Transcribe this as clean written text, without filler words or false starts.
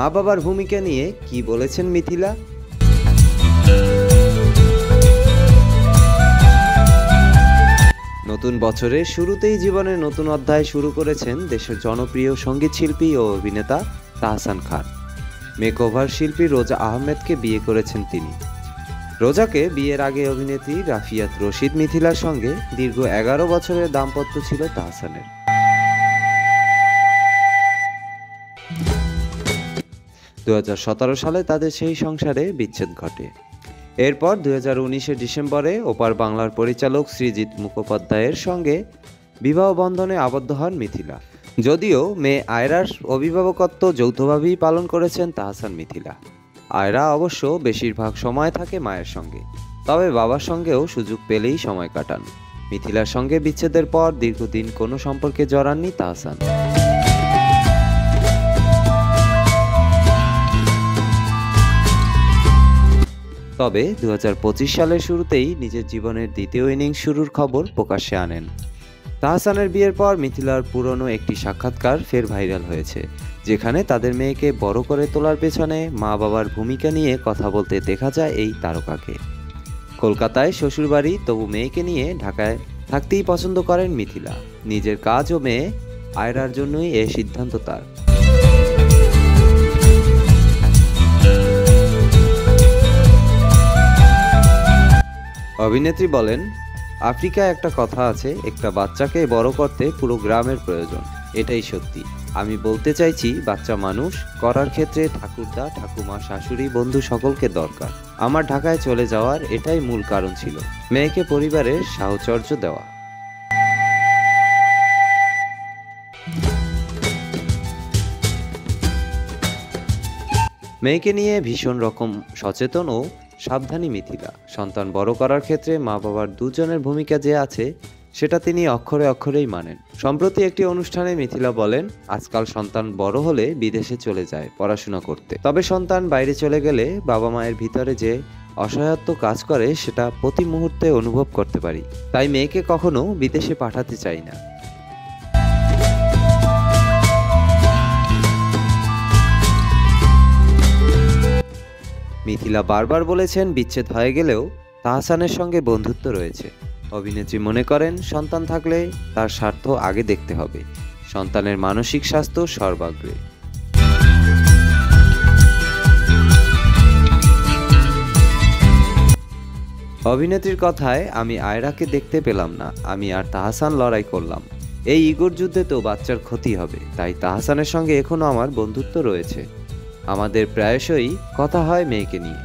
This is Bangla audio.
মা বাবার ভূমিকা নিয়ে কি বলেছেন মিথিলা? নতুন বছরের শুরুতেই জীবনের নতুন অধ্যায় শুরু করেছেন দেশের জনপ্রিয় সঙ্গীতশিল্পী ও অভিনেতা তাহসান খান। মেকওভার শিল্পী রোজা আহমেদকে বিয়ে করেছেন তিনি। রোজাকে বিয়ের আগে অভিনেত্রী রাফিয়াত রশিদ মিথিলার সঙ্গে দীর্ঘ 11 বছরের দাম্পত্য ছিল তাহসানের। 2017 সালে তাদের সেই সংসারে বিচ্ছেদ ঘটে। এরপর 2019 ডিসেম্বরে ওপার বাংলার পরিচালক সৃজিত মুখোপাধ্যায়ের সঙ্গে বিবাহ বন্ধনে আবদ্ধ হন মিথিলা। যদিও মেয়ে আয়রার অভিভাবকত্ব যৌথভাবেই পালন করেছেন তাহসান মিথিলা। আয়রা অবশ্য বেশিরভাগ সময় থাকে মায়ের সঙ্গে, তবে বাবার সঙ্গেও সুযোগ পেলেই সময় কাটান। মিথিলার সঙ্গে বিচ্ছেদের পর দীর্ঘদিন কোনো সম্পর্কে জড়াননি তাহসান। তবে 2025 সালের শুরুতেই নিজের জীবনের দ্বিতীয় ইনিংস শুরুর খবর প্রকাশ্যে আনেন। তাহসানের বিয়ের পর মিথিলার পুরনো একটি সাক্ষাৎকার ফের ভাইরাল হয়েছে, যেখানে তাদের মেয়েকে বড় করে তোলার পেছনে মা বাবার ভূমিকা নিয়ে কথা বলতে দেখা যায় এই তারকাকে। কলকাতায় শ্বশুরবাড়ি, তবু মেয়েকে নিয়ে ঢাকায় থাকতেই পছন্দ করেন মিথিলা। নিজের কাজ ও মেয়ে আয়রার জন্যই এই সিদ্ধান্ত তার। অভিনেত্রী বলেন, আফ্রিকায় একটা কথা আছে, একটা বাচ্চাকে বড় করতে পুরো গ্রামের প্রয়োজন। এটাই সত্যি। আমি বলতে চাইছি, বাচ্চা মানুষ করার ক্ষেত্রে ঠাকুরদা, ঠাকুমা, শাশুড়ি, বন্ধু সকলকে দরকার। আমার ঢাকায় চলে যাওয়ার এটাই মূল কারণ ছিল, মেয়েকে পরিবারের সাহচর্য দেওয়া। মেয়েকে নিয়ে ভীষণ রকম সচেতন ও সাবধানী মিথিলা। সন্তান বড় করার ক্ষেত্রে মা বাবার দুজনের ভূমিকা যে আছে সেটা তিনি অক্ষরে অক্ষরেই মানেন। সম্প্রতি একটি অনুষ্ঠানে মিথিলা বলেন, আজকাল সন্তান বড় হলে বিদেশে চলে যায় পড়াশোনা করতে, তবে সন্তান বাইরে চলে গেলে বাবা মায়ের ভিতরে যে অসহায়ত্ব কাজ করে সেটা প্রতি মুহূর্তে অনুভব করতে পারি। তাই মেয়েকে কখনো বিদেশে পাঠাতে চাই না। মিথিলা বারবার বলেছেন, বিচ্ছেদ হয়ে গেলেও তাহসানের সঙ্গে বন্ধুত্ব রয়েছে। অভিনেত্রী মনে করেন, সন্তান থাকলে তার স্বার্থ আগে দেখতে হবে, সন্তানের মানসিক স্বাস্থ্য সর্বাগ্রে। অভিনেত্রীর কথায়, আমি আয়রাকে দেখতে পেলাম না, আমি আর তাহসান লড়াই করলাম। এই ইগোর যুদ্ধে তো বাচ্চার ক্ষতি হবে, তাই তাহসানের সঙ্গে এখনো আমার বন্ধুত্ব রয়েছে। আমাদের প্রায়শই কথা হয় মেয়েকে নিয়ে।